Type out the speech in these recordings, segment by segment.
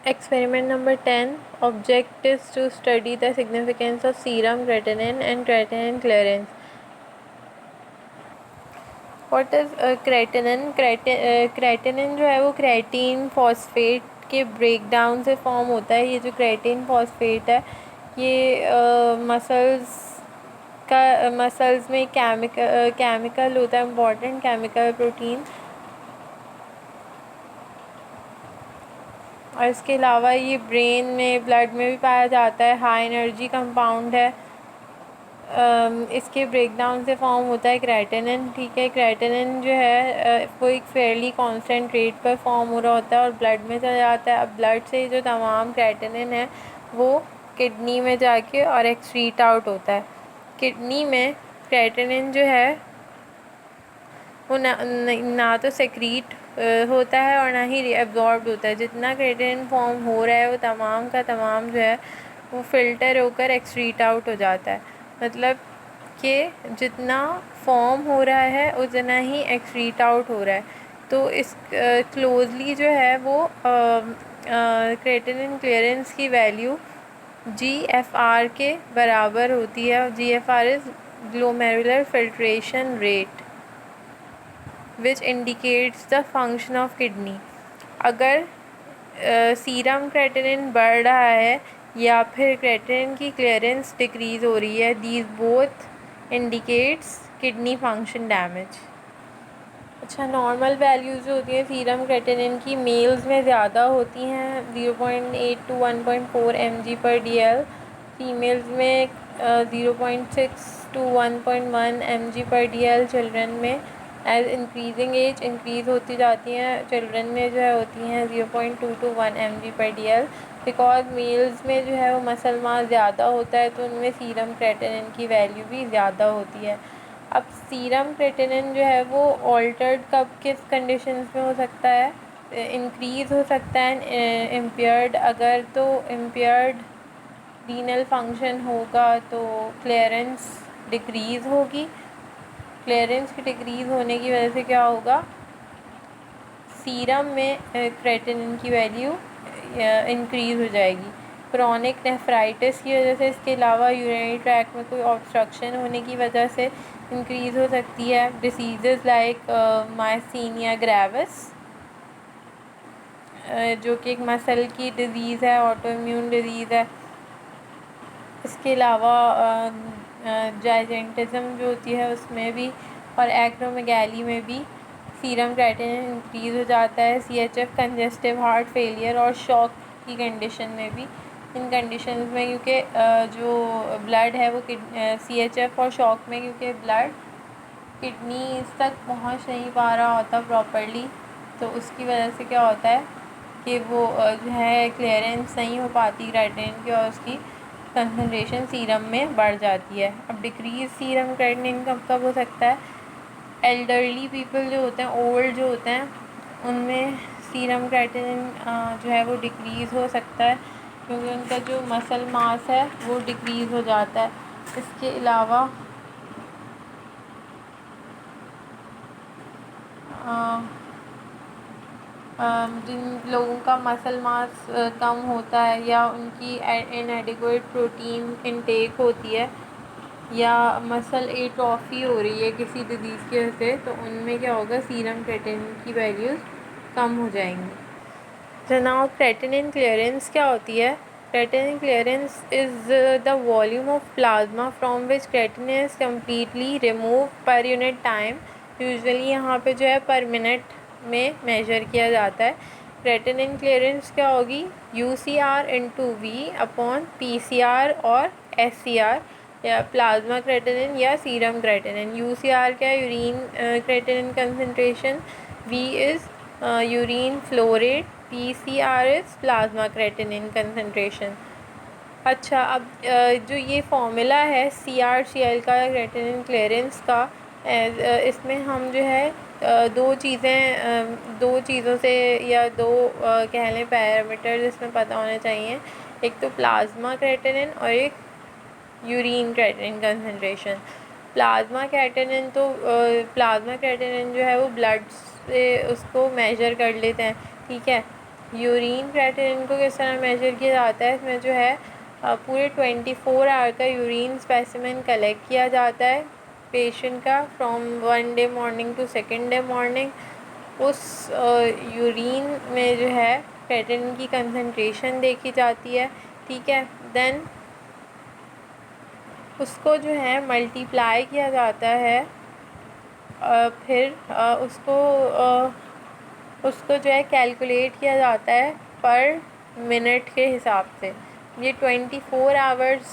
Experiment number 10. Object is to study the significance of serum creatinine and creatinine clearance. What is creatinine? Creatinine जो है वो creatine phosphate के breakdown से form होता है. ये जो क्रेटीन फॉस्फेट है ये मसल्स में केमिकल होता है, इम्पॉर्टेंट केमिकल प्रोटीन. और इसके अलावा ये ब्रेन में, ब्लड में भी पाया जाता है. हाई एनर्जी कंपाउंड है. इसके ब्रेकडाउन से फॉर्म होता है क्रेटिनिन. ठीक है, क्रेटिनिन जो है वो एक फेयरली कांस्टेंट रेट पर फॉर्म हो रहा होता है और ब्लड में चला जाता है. अब ब्लड से जो तमाम क्रेटिनिन है वो किडनी में जाके और एक्सक्रीट आउट होता है. किडनी में क्रेटिनिन जो है वो ना तो सेक्रीट होता है और ना ही एब्जॉर्ब होता है. जितना क्रेटिनिन फॉर्म हो रहा है वो तमाम का तमाम जो है वो फ़िल्टर होकर एक्सक्रीट आउट हो जाता है. मतलब कि जितना फॉर्म हो रहा है उतना ही एक्सक्रीट आउट हो रहा है. तो इस क्लोजली जो है वो क्रेटिनिन क्लियरेंस की वैल्यू GFR के बराबर होती है. GFR is glomerular filtration rate which indicates the function of kidney. अगर सीरम क्रेटिनिन बढ़ रहा है या फिर क्रेटिनिन की क्लियरेंस डिक्रीज़ हो रही है, these both indicates kidney function damage. अच्छा, नॉर्मल वैल्यूज़ जो होती हैं सीरम क्रेटिनिन की मेल्स में ज़्यादा होती हैं, 0.8 to 1.4 mg/dl. फीमेल्स में 0.6 to 1.1 mg/dl. चिल्ड्रन में एज इंक्रीजिंग एज इंक्रीज़ होती जाती हैं. चिल्ड्रन में जो है होती हैं 0.2 to 1 mg/dl. बिकॉज मेल्स में जो है वो मसल मास ज़्यादा होता है तो उनमें सीरम क्रेटिनिन की वैल्यू भी ज़्यादा होती है. अब सीरम क्रेटिनिन जो है वो ऑल्टर्ड कब किस कंडीशंस में हो सकता है? इंक्रीज़ हो सकता है इम्पेयर्ड. अगर तो इम्पेयर्ड रीनल फंक्शन होगा तो क्लियरेंस डिक्रीज़ होगी. क्लियरेंस की डिक्रीज़ होने की वजह से क्या होगा? सीरम में क्रेटिनिन की वैल्यू इंक्रीज़ हो जाएगी. क्रॉनिक नेफ्राइटिस की वजह से, इसके अलावा यूरिनरी ट्रैक में कोई ऑब्स्ट्रक्शन होने की वजह से इंक्रीज़ हो सकती है. डिसीज़ लाइक मायसीनिया ग्रेविस जो कि एक मसल की डिज़ीज़ है, ऑटो इम्यून डिज़ीज़ है. इसके अलावा जाइजेंटिज़म जो होती है उसमें भी और एक्रोमेगैली में भी सीरम क्रेटिनिन इंक्रीज़ हो जाता है. CHF कंजेस्टिव हार्ट फेलियर और शॉक की कंडीशन में भी. इन कंडीशंस में क्योंकि जो ब्लड है वो CHF और शॉक में क्योंकि ब्लड किडनी तक पहुंच नहीं पा रहा होता प्रॉपरली, तो उसकी वजह से क्या होता है कि वो जो है क्लियरेंस नहीं हो पाती क्रेटिनिन की और उसकी कंसनट्रेशन सीरम में बढ़ जाती है. अब डिक्रीज़ सीरम क्रेटिनिन कब कब हो सकता है? एल्डरली पीपल जो होते हैं, ओल्ड जो होते हैं, उनमें सीरम क्रेटिनिन जो है वो डिक्रीज़ हो सकता है क्योंकि उनका जो मसल मास है वो डिक्रीज़ हो जाता है. इसके अलावा जिन लोगों का मसल मास कम होता है या उनकी इनएडिक्वेट प्रोटीन इनटेक होती है या मसल एट्रोफी हो रही है किसी डिज़ीज़ की वजह से, तो उनमें क्या होगा? सीरम क्रेटिनिन की वैल्यूज़ कम हो जाएंगी. तो नाउ क्रेटिनिन क्लियरेंस क्या होती है? Creatinine clearance is the volume of plasma from which creatinine is completely remove per unit time. Usually यहाँ पे जो है पर मिनट में मेजर किया जाता है. क्रेटिनिन क्लियरेंस क्या होगी? UCR × V/PCR और SCR या प्लाज्मा क्रेटिनिन या सीरम क्रेटिनिन. UCR क्या है? Urine creatinine concentration. V is urine flow rate. PCR is plasma creatinine concentration. अच्छा, अब जो ये फॉर्मूला है CrCl का क्रेटिनिन क्लियरेंस का, इसमें हम जो है दो चीज़ों से या दो कह लें पैरामीटर जिसमें पता होने चाहिए. एक तो प्लाज्मा क्रेटिनिन और एक urine creatinine concentration. Plasma creatinine जो है वो ब्लड से उसको मेजर कर लेते हैं. ठीक है, यूरिन क्रेटिनिन को किस तरह मेजर किया जाता है? इसमें जो है पूरे 24 आवर का यूरिन स्पेसिमेन कलेक्ट किया जाता है पेशेंट का from 1 day morning to 2nd day morning. उस यूरिन में जो है क्रेटिनिन की कंसंट्रेशन देखी जाती है, ठीक है। देन उसको जो है मल्टीप्लाई किया जाता है, फिर उसको जो है कैलकुलेट किया जाता है पर मिनट के हिसाब से। ये 24 आवर्स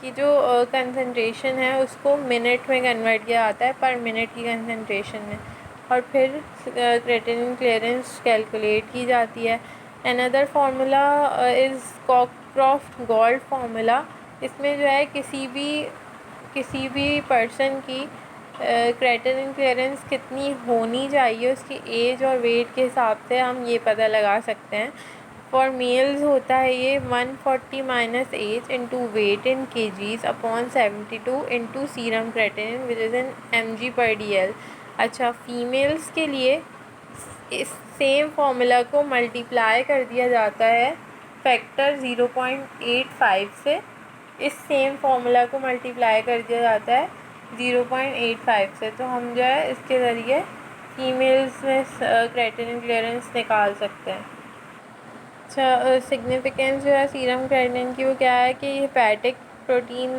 की जो कंसंट्रेशन है उसको मिनट में कन्वर्ट किया जाता है, पर मिनट की कंसंट्रेशन में, और फिर क्रेटिनिन क्लियरेंस कैलकुलेट की जाती है। Another formula is Cockcroft gold formula. इसमें जो है किसी भी पर्सन की क्रेटिनिन क्लियरेंस कितनी होनी चाहिए उसकी एज और वेट के हिसाब से हम ये पता लगा सकते हैं। फॉर मेल्स होता है ये 140 minus age into weight in kgs upon 72 into serum creatinine which is in mg/dl। अच्छा, फीमेल्स के लिए इस सेम फार्मूला को मल्टीप्लाई कर दिया जाता है फैक्टर 0.85 से। इस सेम फार्मूला को मल्टीप्लाई कर दिया जाता है 0.85 से, तो हम जो है इसके ज़रिए फीमेल्स में क्रेटिनिन क्लियरेंस निकाल सकते हैं। अच्छा, सिग्निफिकेंस जो है सीरम क्रेटिनिन की वो क्या है कि हेपेटिक प्रोटीन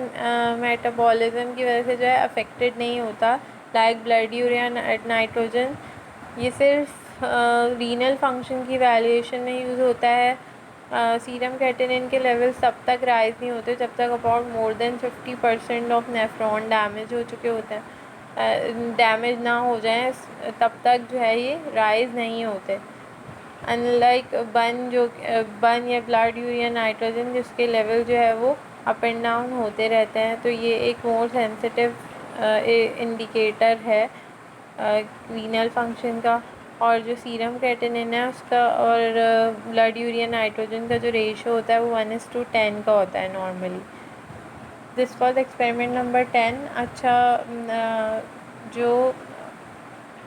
मेटाबॉलिज्म की वजह से जो है अफेक्टेड नहीं होता, लाइक ब्लड यूरिया नाइट्रोजन। ये सिर्फ रीनल फंक्शन की वैल्यूएशन में यूज़ होता है। सीरम क्रेटिनिन के लेवल्स तब तक राइज नहीं होते जब तक about more than 50% of nephron damage हो चुके होते हैं, डैमेज ना हो जाए तब तक जो है ये राइज नहीं होते। अनलाइक बन या ब्लड यूरिया नाइट्रोजन जिसके लेवल जो है वो अप एंड डाउन होते रहते हैं, तो ये एक मोर सेंसिटिव इंडिकेटर है रीनल फंक्शन का। और जो सीरम क्रेटिनिन है उसका और ब्लड यूरिया नाइट्रोजन का जो रेशो होता है वो 1:10 का होता है normally. This was experiment number 10। अच्छा, जो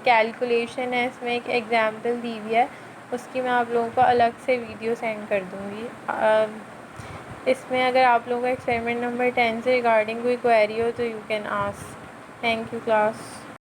कैलकुलेशन है इसमें एक एग्जाम्पल दी हुई है, उसकी मैं आप लोगों को अलग से वीडियो सेंड कर दूँगी। इसमें अगर आप लोगों को एक्सपेरिमेंट नंबर 10 से रिगार्डिंग कोई क्वेरी हो तो you can ask. Thank you class.